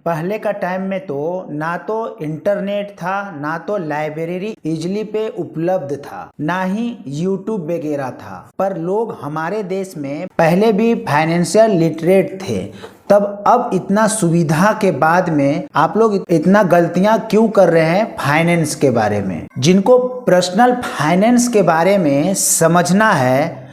पहले का टाइम में तो ना तो इंटरनेट था, ना तो लाइब्रेरी इजली पे उपलब्ध था, ना ही यूट्यूब वगैरह था। पर लोग हमारे देश में पहले भी फाइनेंशियल लिटरेट थे। तब अब इतना सुविधा के बाद में आप लोग इतना गलतियां क्यों कर रहे हैं फाइनेंस के बारे में? जिनको पर्सनल फाइनेंस के बारे में समझना है,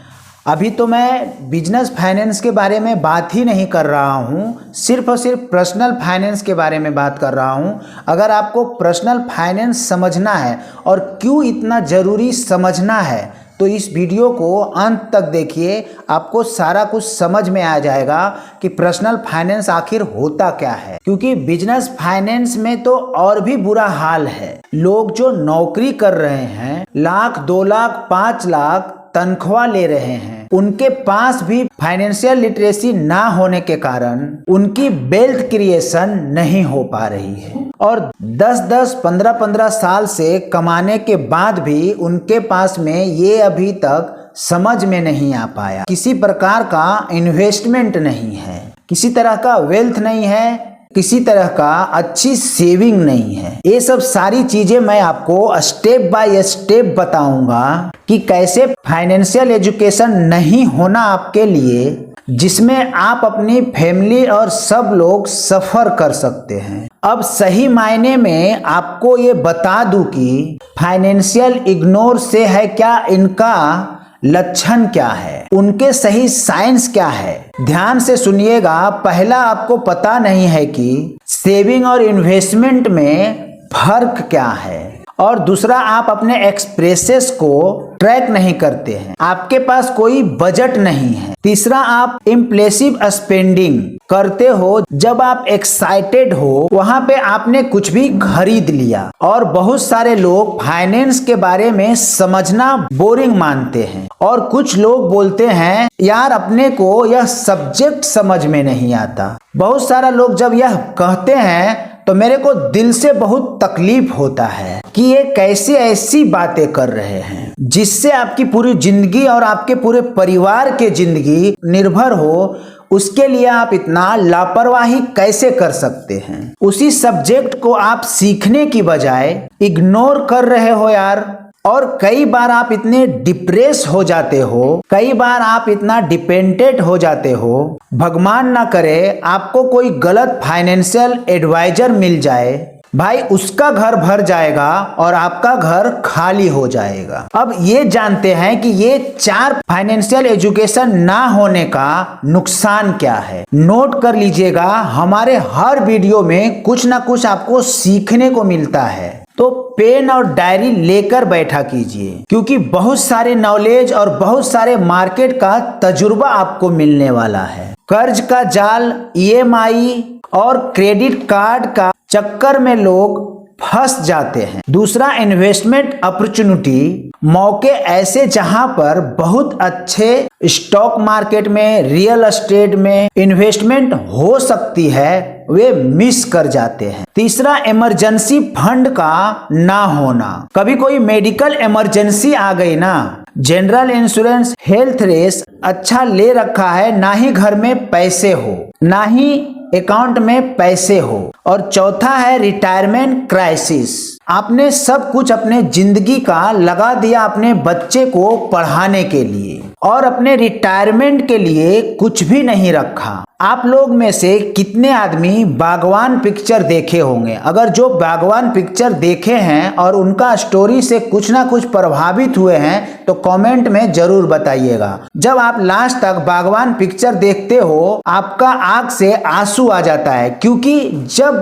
अभी तो मैं बिजनेस फाइनेंस के बारे में बात ही नहीं कर रहा हूँ, सिर्फ और सिर्फ पर्सनल फाइनेंस के बारे में बात कर रहा हूँ। अगर आपको पर्सनल फाइनेंस समझना है और क्यों इतना ज़रूरी समझना है, तो इस वीडियो को अंत तक देखिए, आपको सारा कुछ समझ में आ जाएगा कि पर्सनल फाइनेंस आखिर होता क्या है। क्योंकि बिजनेस फाइनेंस में तो और भी बुरा हाल है। लोग जो नौकरी कर रहे हैं, लाख, 2 लाख, 5 लाख तनख्वाह ले रहे हैं, उनके पास भी फाइनेंशियल लिटरेसी ना होने के कारण उनकी वेल्थ क्रिएशन नहीं हो पा रही है। और 10-10, 15-15 साल से कमाने के बाद भी उनके पास में ये अभी तक समझ में नहीं आ पाया, किसी प्रकार का इन्वेस्टमेंट नहीं है, किसी तरह का वेल्थ नहीं है, किसी तरह का अच्छी सेविंग नहीं है। ये सब सारी चीजें मैं आपको स्टेप बाय स्टेप बताऊंगा कि कैसे फाइनेंशियल एजुकेशन नहीं होना आपके लिए, जिसमें आप अपनी फैमिली और सब लोग सफर कर सकते हैं। अब सही मायने में आपको ये बता दूं कि फाइनेंशियल इग्नोर से है क्या, इनका लक्षण क्या है, उनके सही साइंस क्या है। ध्यान से सुनिएगा। पहला, आपको पता नहीं है कि सेविंग और इन्वेस्टमेंट में फर्क क्या है। और दूसरा, आप अपने एक्सपेंसेस को ट्रैक नहीं करते हैं, आपके पास कोई बजट नहीं है। तीसरा, आप इम्पल्सिव स्पेंडिंग करते हो, जब आप एक्साइटेड हो वहां पे आपने कुछ भी खरीद लिया। और बहुत सारे लोग फाइनेंस के बारे में समझना बोरिंग मानते हैं, और कुछ लोग बोलते हैं यार अपने को यह सब्जेक्ट समझ में नहीं आता। बहुत सारा लोग जब यह कहते हैं तो मेरे को दिल से बहुत तकलीफ होता है कि ये कैसे ऐसी बातें कर रहे हैं जिससे आपकी पूरी जिंदगी और आपके पूरे परिवार के जिंदगी निर्भर हो, उसके लिए आप इतना लापरवाही कैसे कर सकते हैं। उसी सब्जेक्ट को आप सीखने की बजाय इग्नोर कर रहे हो यार। और कई बार आप इतने डिप्रेस हो जाते हो, कई बार आप इतना डिपेंडेंट हो जाते हो, भगवान ना करे आपको कोई गलत फाइनेंशियल एडवाइजर मिल जाए, भाई उसका घर भर जाएगा और आपका घर खाली हो जाएगा। अब ये जानते हैं कि ये 4 फाइनेंशियल एजुकेशन ना होने का नुकसान क्या है। नोट कर लीजिएगा, हमारे हर वीडियो में कुछ ना कुछ आपको सीखने को मिलता है, तो पेन और डायरी लेकर बैठा कीजिए, क्योंकि बहुत सारे नॉलेज और बहुत सारे मार्केट का तजुर्बा आपको मिलने वाला है। कर्ज का जाल, EMI और क्रेडिट कार्ड का चक्कर में लोग फंस जाते हैं। दूसरा, इन्वेस्टमेंट अपॉर्चुनिटी, मौके ऐसे जहां पर बहुत अच्छे स्टॉक मार्केट में, रियल एस्टेट में इन्वेस्टमेंट हो सकती है, वे मिस कर जाते हैं। तीसरा, इमरजेंसी फंड का ना होना। कभी कोई मेडिकल इमरजेंसी आ गई ना, जनरल इंश्योरेंस, हेल्थ रेस अच्छा ले रखा है, ना ही घर में पैसे हो, ना ही अकाउंट में पैसे हो। और चौथा है रिटायरमेंट क्राइसिस। आपने सब कुछ अपने जिंदगी का लगा दिया अपने बच्चे को पढ़ाने के लिए, और अपने रिटायरमेंट के लिए कुछ भी नहीं रखा। आप लोग में से कितने आदमी बागवान पिक्चर देखे होंगे? अगर जो बागवान पिक्चर देखे हैं और उनका स्टोरी से कुछ ना कुछ प्रभावित हुए हैं, तो कमेंट में जरूर बताइएगा। जब आप लास्ट तक बागवान पिक्चर देखते हो, आपका आंख से आंसू आ जाता है, क्योंकि जब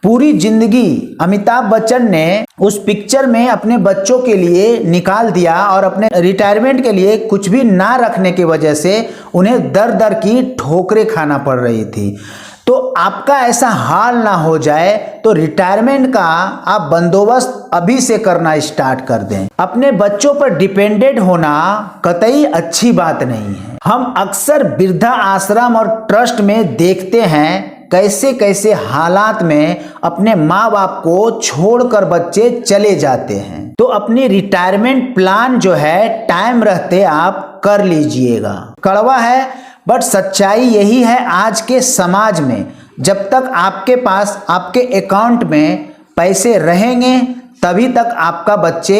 पूरी जिंदगी अमिताभ बच्चन ने उस पिक्चर में अपने बच्चों के लिए निकाल दिया और अपने रिटायरमेंट के लिए कुछ भी ना रखने की वजह से उन्हें दर दर की ठोकरें खाना पड़ रही थी। तो आपका ऐसा हाल ना हो जाए, तो रिटायरमेंट का आप बंदोबस्त अभी से करना स्टार्ट कर दें। अपने बच्चों पर डिपेंडेंट होना कतई अच्छी बात नहीं है। हम अक्सर वृद्धा आश्रम और ट्रस्ट में देखते हैं कैसे कैसे हालात में अपने माँ बाप को छोड़कर बच्चे चले जाते हैं। तो अपनी रिटायरमेंट प्लान जो है टाइम रहते आप कर लीजिएगा। कड़वा है बट सच्चाई यही है। आज के समाज में जब तक आपके पास आपके अकाउंट में पैसे रहेंगे तभी तक आपका बच्चे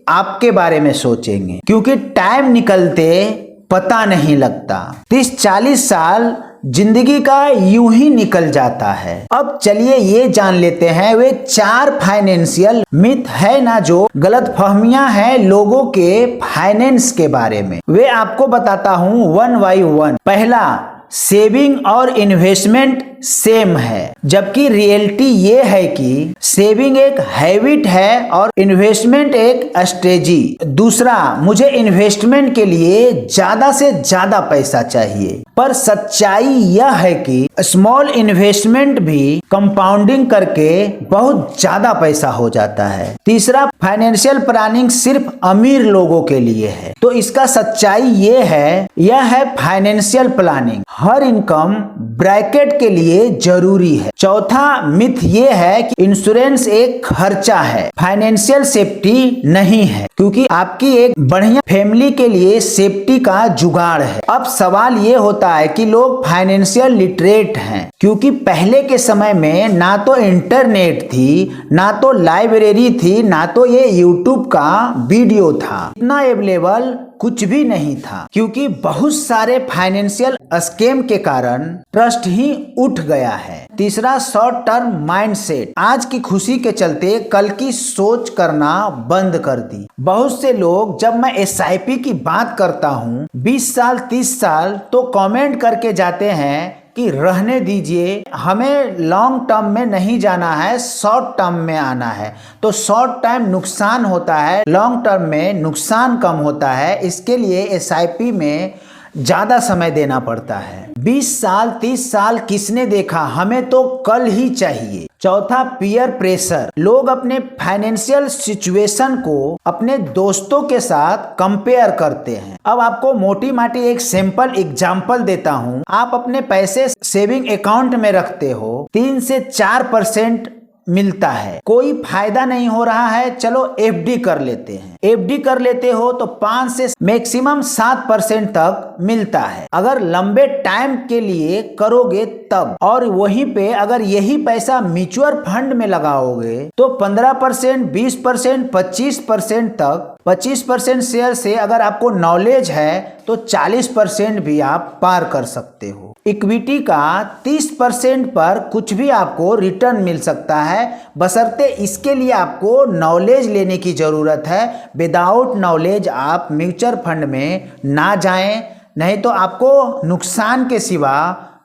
आपके बारे में सोचेंगे, क्योंकि टाइम निकलते पता नहीं लगता। 30-40 साल जिंदगी का यूं ही निकल जाता है। अब चलिए ये जान लेते हैं वे 4 फाइनेंशियल मिथ है ना, जो गलतफहमियां हैं लोगों के फाइनेंस के बारे में, वे आपको बताता हूं 1 by 1। पहला, सेविंग और इन्वेस्टमेंट सेम है, जबकि रियलिटी ये है कि सेविंग एक हैबिट है और इन्वेस्टमेंट एक स्ट्रेटजी। दूसरा, मुझे इन्वेस्टमेंट के लिए ज्यादा से ज्यादा पैसा चाहिए, पर सच्चाई यह है कि स्मॉल इन्वेस्टमेंट भी कंपाउंडिंग करके बहुत ज्यादा पैसा हो जाता है। तीसरा, फाइनेंशियल प्लानिंग सिर्फ अमीर लोगों के लिए है, तो इसका सच्चाई ये है, यह है फाइनेंशियल प्लानिंग हर इनकम ब्रैकेट के लिए जरूरी है। चौथा मिथ ये है कि इंश्योरेंस एक खर्चा है, फाइनेंशियल सेफ्टी नहीं है, क्योंकि आपकी एक बढ़िया फैमिली के लिए सेफ्टी का जुगाड़ है। अब सवाल ये होता है कि लोग फाइनेंशियल लिटरेट हैं, क्योंकि पहले के समय में ना तो इंटरनेट थी, ना तो लाइब्रेरी थी, ना तो ये यूट्यूब का वीडियो था, इतना अवेलेबल कुछ भी नहीं था, क्योंकि बहुत सारे फाइनेंशियल स्कैम के कारण ट्रस्ट ही उठ गया है। तीसरा, शॉर्ट टर्म माइंडसेट, आज की खुशी के चलते कल की सोच करना बंद कर दी। बहुत से लोग, जब मैं SIP की बात करता हूँ 20 साल 30 साल, तो कमेंट करके जाते हैं कि रहने दीजिए, हमें लॉन्ग टर्म में नहीं जाना है, शॉर्ट टर्म में आना है। तो शॉर्ट टाइम नुकसान होता है, लॉन्ग टर्म में नुकसान कम होता है, इसके लिए SIP में ज़्यादा समय देना पड़ता है। 20 साल 30 साल किसने देखा, हमें तो कल ही चाहिए। चौथा, पीयर प्रेशर, लोग अपने फाइनेंशियल सिचुएशन को अपने दोस्तों के साथ कंपेयर करते हैं। अब आपको मोटी माटी एक सिंपल एग्जांपल देता हूं, आप अपने पैसे सेविंग अकाउंट में रखते हो, 3 से 4% मिलता है, कोई फायदा नहीं हो रहा है, चलो FD कर लेते हैं। FD कर लेते हो तो 5 से मैक्सिमम 7% तक मिलता है, अगर लंबे टाइम के लिए करोगे तब। और वहीं पे अगर यही पैसा म्यूचुअल फंड में लगाओगे तो 15%, 20%, 25% तक, 25% शेयर से अगर आपको नॉलेज है तो 40% भी आप पार कर सकते हो। इक्विटी का 30% पर कुछ भी आपको रिटर्न मिल सकता है, बशर्ते इसके लिए आपको नॉलेज लेने की जरूरत है। विदाउट नॉलेज आप म्यूचुअल फंड में ना जाएं, नहीं तो आपको नुकसान के सिवा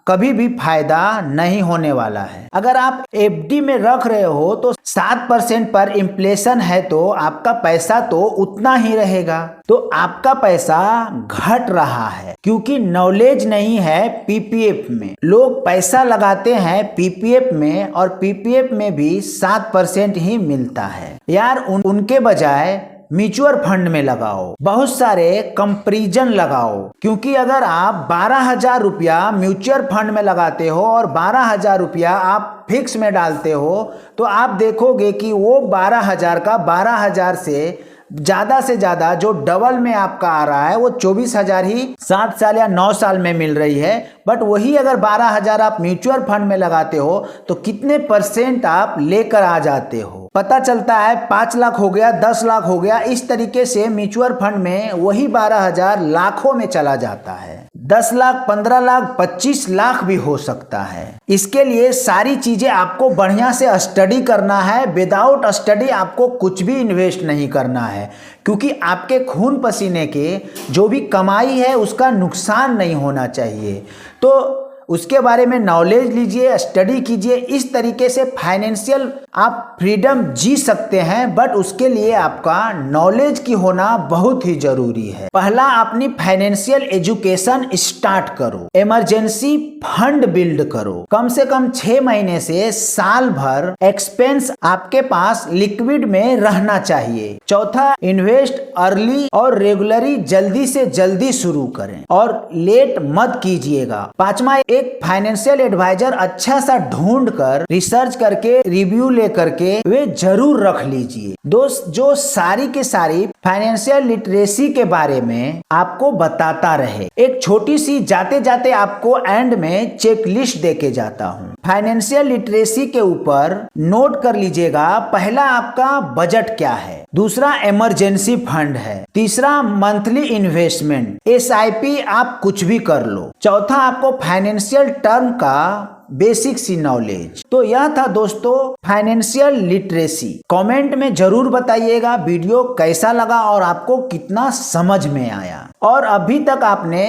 कभी भी फायदा नहीं होने वाला है। अगर आप FD में रख रहे हो तो 7% पर इन्फ्लेशन है, तो आपका पैसा तो उतना ही रहेगा, तो आपका पैसा घट रहा है, क्योंकि नॉलेज नहीं है। PPF में लोग पैसा लगाते हैं PPF में, और PPF में भी 7% ही मिलता है। यार उनके बजाय म्यूचुअल फंड में लगाओ, बहुत सारे कंपैरिजन लगाओ, क्योंकि अगर आप 12,000 रुपया म्यूचुअल फंड में लगाते हो और 12,000 रुपया आप फिक्स में डालते हो, तो आप देखोगे कि वो 12,000 का 12,000 से ज़्यादा जो डबल में आपका आ रहा है वो 24,000 ही 7 साल या 9 साल में मिल रही है। बट वही अगर 12,000 आप म्यूचुअल फंड में लगाते हो तो कितने % आप लेकर आ जाते हो, पता चलता है 5 लाख हो गया, 10 लाख हो गया। इस तरीके से म्यूचुअल फंड में वही 12,000 लाखों में चला जाता है, 10 लाख, 15 लाख, 25 लाख भी हो सकता है। इसके लिए सारी चीजें आपको बढ़िया से स्टडी करना है। विदाउट स्टडी आपको कुछ भी इन्वेस्ट नहीं करना है, क्योंकि आपके खून पसीने के जो भी कमाई है उसका नुकसान नहीं होना चाहिए। तो उसके बारे में नॉलेज लीजिए, स्टडी कीजिए, इस तरीके से फाइनेंशियल आप फ्रीडम जी सकते हैं। बट उसके लिए आपका नॉलेज की होना बहुत ही जरूरी है। पहला, अपनी फाइनेंशियल एजुकेशन स्टार्ट करो, इमरजेंसी फंड बिल्ड करो, कम से कम 6 महीने से साल भर एक्सपेंस आपके पास लिक्विड में रहना चाहिए। चौथा, इन्वेस्ट अर्ली और रेगुलरली जल्दी से जल्दी शुरू करें और लेट मत कीजिएगा। पांचवा, एक फाइनेंशियल एडवाइजर अच्छा सा ढूंढ कर रिसर्च करके रिव्यू लेकर के वे जरूर रख लीजिए दोस्त, जो सारी के सारी फाइनेंशियल लिटरेसी के बारे में आपको बताता रहे। एक छोटी सी जाते जाते आपको एंड में चेक लिस्ट देके जाता हूँ। फाइनेंशियल लिटरेसी के ऊपर नोट कर लीजिएगा, पहला आपका बजट क्या है, दूसरा इमरजेंसी फंड है, तीसरा मंथली इन्वेस्टमेंट, SIP आप कुछ भी कर लो, चौथा आपको फाइनेंशियल टर्म का बेसिक सी नॉलेज। तो यह था दोस्तों फाइनेंशियल लिटरेसी। कमेंट में जरूर बताइएगा वीडियो कैसा लगा और आपको कितना समझ में आया, और अभी तक आपने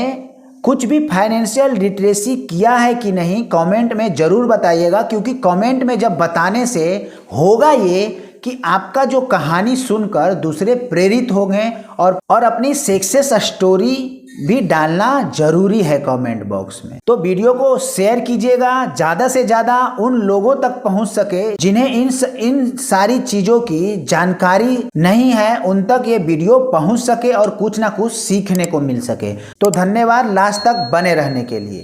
कुछ भी फाइनेंशियल लिटरेसी किया है कि नहीं कमेंट में जरूर बताइएगा, क्योंकि कमेंट में जब बताने से होगा ये कि आपका जो कहानी सुनकर दूसरे प्रेरित होंगे और अपनी सक्सेस स्टोरी भी डालना जरूरी है कमेंट बॉक्स में। तो वीडियो को शेयर कीजिएगा, ज्यादा से ज्यादा उन लोगों तक पहुंच सके जिन्हें इन सारी चीजों की जानकारी नहीं है, उन तक ये वीडियो पहुंच सके और कुछ ना कुछ सीखने को मिल सके। तो धन्यवाद लास्ट तक बने रहने के लिए।